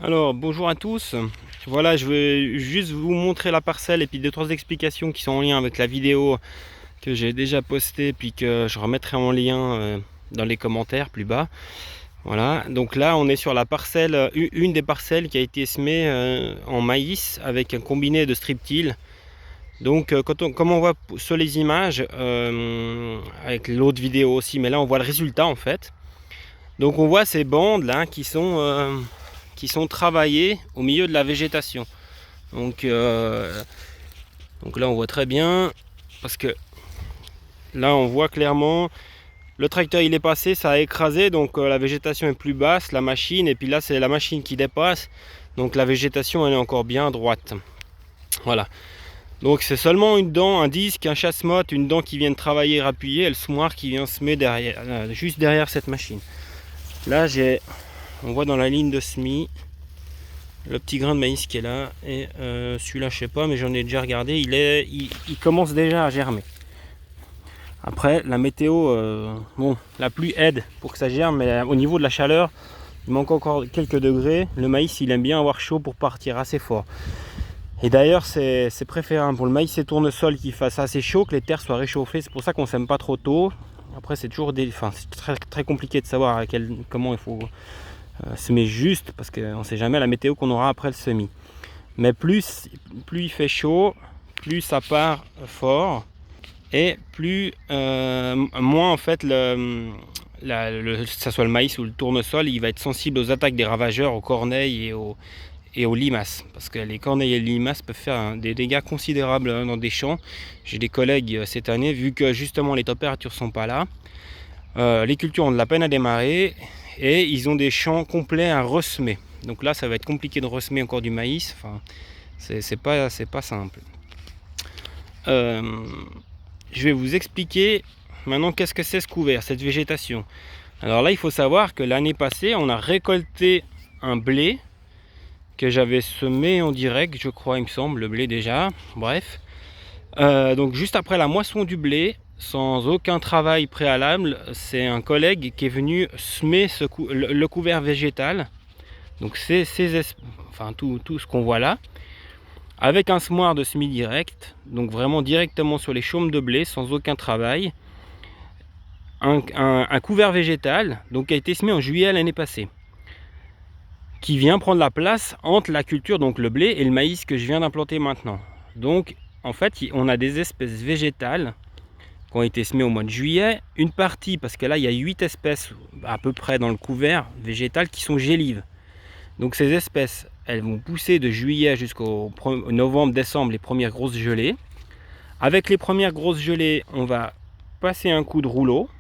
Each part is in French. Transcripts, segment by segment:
Alors, bonjour à tous. Voilà, je vais juste vous montrer la parcelle et puis deux trois explications qui sont en lien avec la vidéo que j'ai déjà postée puis que je remettrai en lien dans les commentaires plus bas. Voilà, donc là on est sur la parcelle, une des parcelles qui a été semée en maïs avec un combiné de strip-till. Donc comme on voit sur les images, avec l'autre vidéo aussi, mais là on voit le résultat en fait. Donc on voit ces bandes là qui sont travaillées au milieu de la végétation. Donc, donc là on voit très bien, parce que là on voit clairement, le tracteur il est passé, ça a écrasé, donc la végétation est plus basse, la machine, et puis là c'est la machine qui dépasse, donc la végétation elle est encore bien droite. Voilà. Donc c'est seulement une dent, un disque, un chasse-motte, une dent qui vient de travailler et appuyer, et le semoir qui vient semer derrière, juste derrière cette machine. Là on voit dans la ligne de semis le petit grain de maïs qui est là, et celui-là je sais pas, mais j'en ai déjà regardé, il commence déjà à germer. Après la météo, bon, la pluie aide pour que ça germe, mais au niveau de la chaleur, il manque encore quelques degrés. Le maïs il aime bien avoir chaud pour partir assez fort. Et d'ailleurs c'est préférable pour le maïs et tournesol qu'il fasse assez chaud, que les terres soient réchauffées. C'est pour ça qu'on sème pas trop tôt. Après c'est toujours c'est très compliqué de savoir comment il faut semer juste, parce qu'on ne sait jamais la météo qu'on aura après le semis. Mais plus il fait chaud, plus ça part fort, et plus moins en fait que ça soit le maïs ou le tournesol, il va être sensible aux attaques des ravageurs, aux corneilles et aux limaces, parce que les corneilles et les limaces peuvent faire des dégâts considérables dans des champs. J'ai des collègues cette année, vu que justement les températures sont pas là, les cultures ont de la peine à démarrer et ils ont des champs complets à ressemer. Donc là ça va être compliqué de ressemer encore du maïs, enfin c'est pas simple. Je vais vous expliquer maintenant qu'est-ce que c'est ce couvert, cette végétation. Alors là il faut savoir que l'année passée on a récolté un blé que j'avais semé en direct, je crois, il me semble, le blé déjà, bref. Donc juste après la moisson du blé, sans aucun travail préalable, c'est un collègue qui est venu semer le couvert végétal. Donc c'est enfin, tout ce qu'on voit là, avec un semoir de semis direct, donc vraiment directement sur les chaumes de blé, sans aucun travail. Un couvert végétal, donc qui a été semé en juillet l'année passée, qui vient prendre la place entre la culture, donc le blé, et le maïs que je viens d'implanter maintenant. Donc en fait on a des espèces végétales qui ont été semées au mois de juillet, une partie, parce que là il y a 8 espèces à peu près dans le couvert végétal qui sont gélives. Donc ces espèces, elles vont pousser de juillet jusqu'au novembre, décembre, les premières grosses gelées. Avec les premières grosses gelées, on va passer un coup de rouleau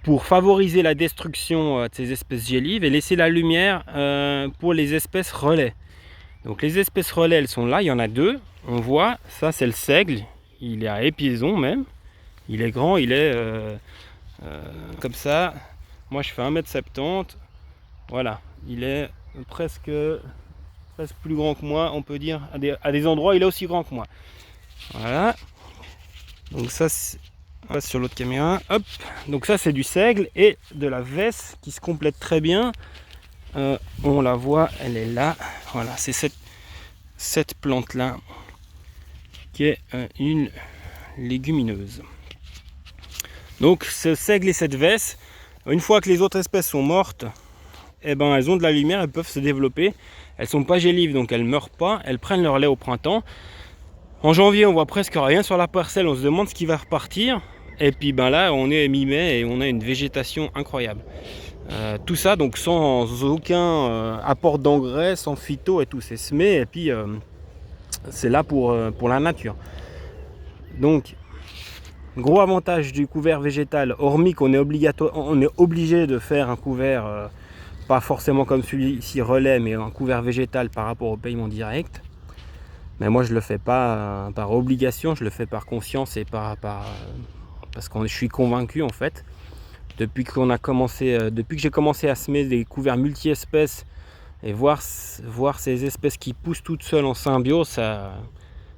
pour favoriser la destruction de ces espèces gélives et laisser la lumière pour les espèces relais. Donc les espèces relais, elles sont là, il y en a deux. On voit, ça c'est le seigle, il est à épiaison même. Il est grand, il est comme ça. Moi je fais 1m70. Voilà, il est presque plus grand que moi, on peut dire. À des endroits, il est aussi grand que moi. Voilà. Donc ça, on passe sur l'autre caméra. Hop. Donc ça, c'est du seigle et de la vesse qui se complète très bien. On la voit, elle est là. Voilà, c'est cette plante-là qui est une légumineuse. Donc ce seigle et cette vesse, une fois que les autres espèces sont mortes, eh ben, elles ont de la lumière, elles peuvent se développer. Elles sont pas gélives, donc elles meurent pas. Elles prennent leur lait au printemps. En janvier, on voit presque rien sur la parcelle. On se demande ce qui va repartir. Et puis ben là, on est mi-mai et on a une végétation incroyable. Tout ça donc sans aucun apport d'engrais, sans phyto et tout. C'est semé et puis c'est là pour la nature. Donc gros avantage du couvert végétal, hormis qu'on est obligé de faire un couvert pas forcément comme celui-ci relais, mais un couvert végétal par rapport au paiement direct. Mais moi je le fais pas par obligation, je le fais par conscience et parce que je suis convaincu en fait. Depuis que j'ai commencé à semer des couverts multi-espèces et voir ces espèces qui poussent toutes seules en symbiose,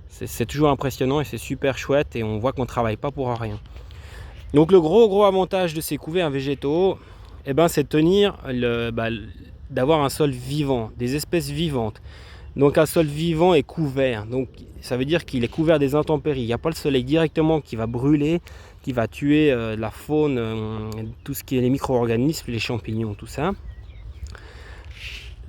c'est toujours impressionnant et c'est super chouette, et on voit qu'on travaille pas pour rien. Donc le gros avantage de ces couverts végétaux, c'est de tenir d'avoir un sol vivant, des espèces vivantes. Donc un sol vivant est couvert, donc ça veut dire qu'il est couvert des intempéries. Il n'y a pas le soleil directement qui va brûler, qui va tuer la faune, tout ce qui est les micro-organismes, les champignons, tout ça.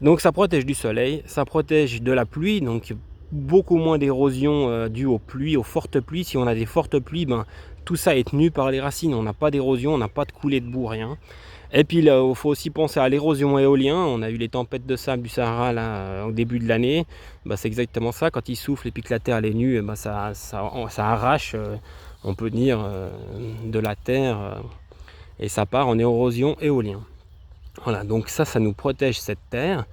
Donc ça protège du soleil, ça protège de la pluie, donc beaucoup moins d'érosion due aux pluies, aux fortes pluies. Si on a des fortes pluies, ben, tout ça est tenu par les racines, on n'a pas d'érosion, on n'a pas de coulée de boue, rien. Et puis il faut aussi penser à l'érosion éolienne. On a eu les tempêtes de sable du Sahara là, au début de l'année. Ben, c'est exactement ça, quand il souffle et puis que la terre elle est nue, ben, ça arrache, on peut dire, de la terre et ça part en érosion éolienne. Voilà, donc ça nous protège cette terre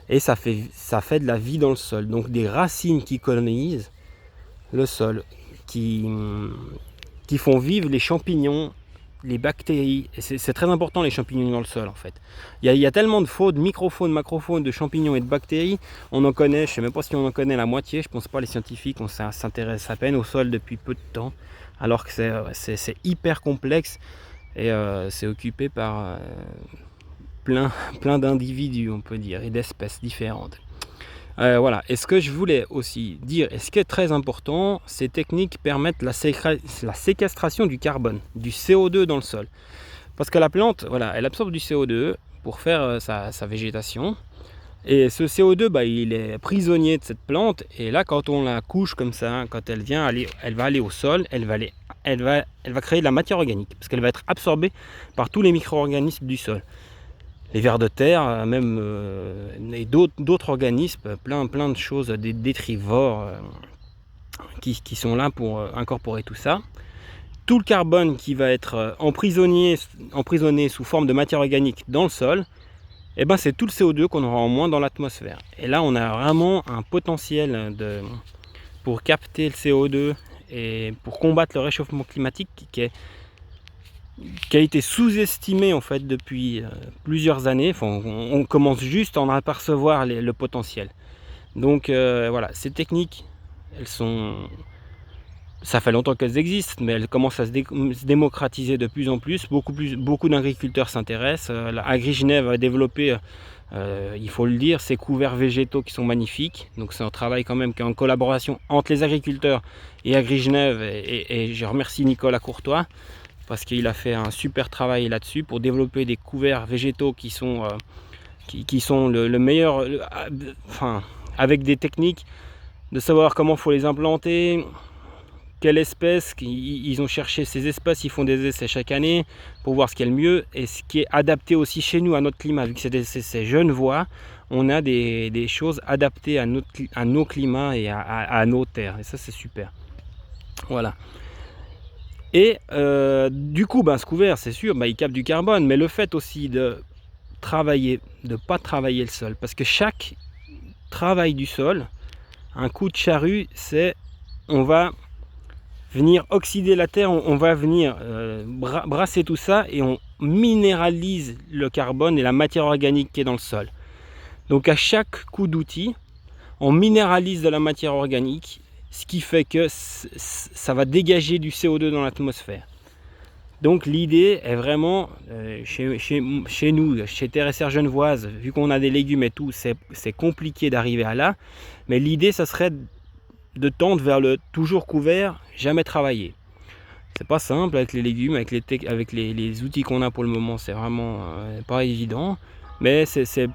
et ça fait de la vie dans le sol. Donc des racines qui colonisent le sol, qui font vivre les champignons, les bactéries. C'est très important les champignons dans le sol en fait. Il y a tellement de faune, microfaune, macrofaune, de champignons et de bactéries. On en connaît, je ne sais même pas si on en connaît la moitié. Je pense pas les scientifiques, on s'intéresse à peine au sol depuis peu de temps. Alors que c'est hyper complexe et c'est occupé par plein d'individus, on peut dire, et d'espèces différentes. Voilà. Et ce que je voulais aussi dire, et ce qui est très important, ces techniques permettent la séquestration du carbone, du CO2 dans le sol. Parce que la plante, voilà, elle absorbe du CO2 pour faire sa végétation. Et ce CO2, bah, il est prisonnier de cette plante. Et là, quand on la couche comme ça, quand elle va aller au sol, elle va créer de la matière organique. Parce qu'elle va être absorbée par tous les micro-organismes du sol. Les vers de terre, même et d'autres organismes, plein de choses, des détrivores qui sont là pour incorporer tout ça. Tout le carbone qui va être emprisonné sous forme de matière organique dans le sol, et ben c'est tout le CO2 qu'on aura en moins dans l'atmosphère. Et là, on a vraiment un potentiel pour capter le CO2 et pour combattre le réchauffement climatique qui a été sous-estimé en fait depuis plusieurs années. Enfin, on commence juste à en apercevoir le potentiel. Donc voilà, ces techniques, ça fait longtemps qu'elles existent, mais elles commencent à se démocratiser de plus en plus. Beaucoup d'agriculteurs s'intéressent. Agri-Genève a développé, il faut le dire, ces couverts végétaux qui sont magnifiques. Donc c'est un travail quand même qui est en collaboration entre les agriculteurs et Agri-Genève. Et je remercie Nicolas Courtois, parce qu'il a fait un super travail là-dessus pour développer des couverts végétaux qui sont le meilleur, enfin, avec des techniques de savoir comment il faut les implanter, quelle espèce, ils ont cherché ces espèces, ils font des essais chaque année pour voir ce qui est le mieux et ce qui est adapté aussi chez nous à notre climat. Vu que c'est ces jeunes voies, on a des choses adaptées à nos climats et à nos terres, et ça c'est super. Voilà. Et du coup, ce couvert, c'est sûr, il capte du carbone, mais le fait aussi de pas travailler le sol, parce que chaque travail du sol, un coup de charrue, c'est on va venir oxyder la terre, on va venir brasser tout ça et on minéralise le carbone et la matière organique qui est dans le sol. Donc à chaque coup d'outil, on minéralise de la matière organique, ce qui fait que ça va dégager du CO2 dans l'atmosphère. Donc l'idée est vraiment, chez nous, chez Terre et Serre Genevoise, vu qu'on a des légumes et tout, c'est compliqué d'arriver à là, mais l'idée, ça serait de tendre vers le toujours couvert, jamais travaillé. C'est pas simple avec les légumes, avec les outils qu'on a pour le moment, c'est vraiment pas évident, mais c'est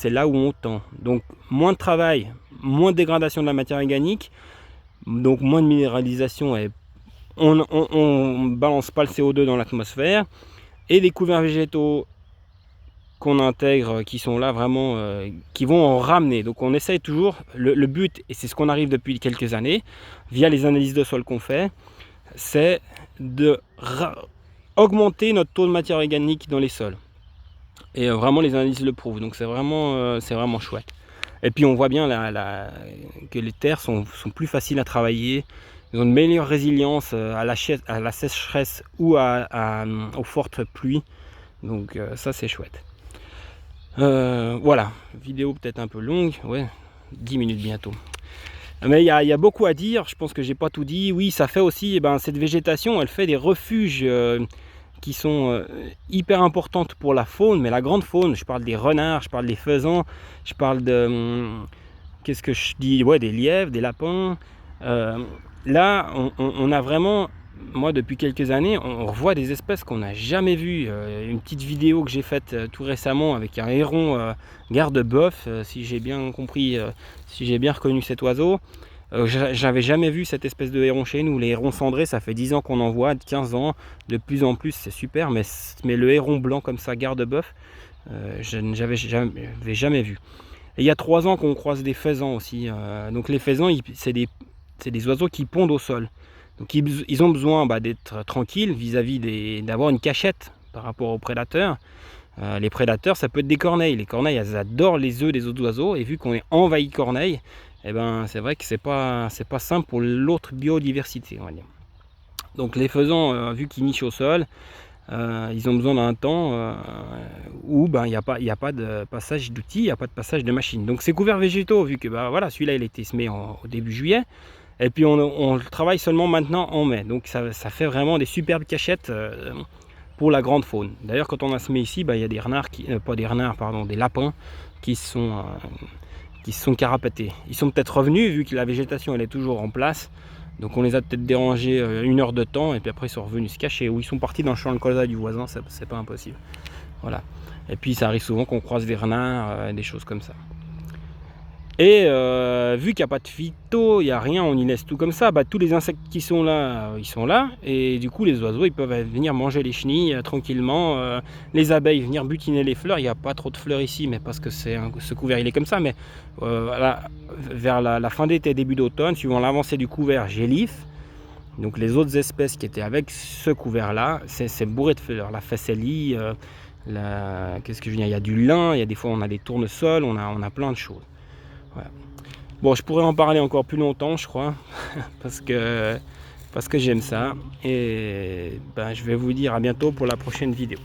là où on tend. Donc moins de travail, moins de dégradation de la matière organique, donc moins de minéralisation et on balance pas le CO2 dans l'atmosphère, et des couverts végétaux qu'on intègre qui sont là vraiment, qui vont en ramener. Donc on essaye toujours, le but, et c'est ce qu'on arrive depuis quelques années via les analyses de sol qu'on fait, c'est de augmenter notre taux de matière organique dans les sols, et vraiment les analyses le prouvent. Donc c'est vraiment chouette. Et puis on voit bien que les terres sont plus faciles à travailler, ils ont une meilleure résilience à la sécheresse ou aux fortes pluies. Donc ça c'est chouette. Voilà, vidéo peut-être un peu longue, ouais, 10 minutes bientôt. Mais il y a beaucoup à dire, je pense que j'ai pas tout dit. Oui, ça fait aussi, cette végétation, elle fait des refuges qui sont hyper importantes pour la faune, mais la grande faune, je parle des renards, je parle des faisans, je parle de... qu'est-ce que je dis? Ouais, des lièvres, des lapins. Là, on a vraiment... Moi, depuis quelques années, on revoit des espèces qu'on n'a jamais vues. Une petite vidéo que j'ai faite tout récemment avec un héron garde-bœuf, si j'ai bien compris, si j'ai bien reconnu cet oiseau. J'avais jamais vu cette espèce de héron chez nous. Les hérons cendrés, ça fait 10 ans qu'on en voit, 15 ans, de plus en plus, c'est super, mais le héron blanc comme ça, garde-bœuf, je n'avais jamais vu. Et il y a 3 ans qu'on croise des faisans aussi. Donc les faisans, c'est des oiseaux qui pondent au sol. Donc ils ont besoin d'être tranquilles vis-à-vis d'avoir une cachette par rapport aux prédateurs. Les prédateurs, ça peut être des corneilles. Les corneilles, elles adorent les œufs des autres oiseaux. Et vu qu'on est envahi de corneilles, eh ben, c'est vrai que c'est pas simple pour l'autre biodiversité, on va dire. Donc les faisans, vu qu'ils nichent au sol, ils ont besoin d'un temps où il n'y a pas de passage d'outils, il n'y a pas de passage de machines. Donc c'est couverts végétaux, vu que voilà, celui-là il a été semé au début juillet. Et puis on le travaille seulement maintenant en mai. Donc ça fait vraiment des superbes cachettes pour la grande faune. D'ailleurs, quand on a semé ici, il y a des renards, pas des renards, pardon, des lapins qui se sont carapatés. Ils sont peut-être revenus vu que la végétation elle est toujours en place. Donc on les a peut-être dérangés 1 heure de temps et puis après ils sont revenus se cacher. Ou ils sont partis dans le champ de colza du voisin, c'est pas impossible. Voilà. Et puis ça arrive souvent qu'on croise des renards, des choses comme ça. Et vu qu'il n'y a pas de phyto, il n'y a rien, on y laisse tout comme ça, tous les insectes qui sont là, ils sont là. Et du coup les oiseaux, ils peuvent venir manger les chenilles tranquillement. Les abeilles venir butiner les fleurs, il n'y a pas trop de fleurs ici, mais parce que ce couvert il est comme ça. Mais voilà, vers la fin d'été, début d'automne, suivant l'avancée du couvert gélif, donc les autres espèces qui étaient avec ce couvert là, c'est bourré de fleurs. La facélie, qu'est-ce que je veux dire, il y a du lin, il y a des fois on a des tournesols, on a plein de choses. Voilà. Bon, je pourrais en parler encore plus longtemps, je crois, parce que j'aime ça. Et je vais vous dire à bientôt pour la prochaine vidéo.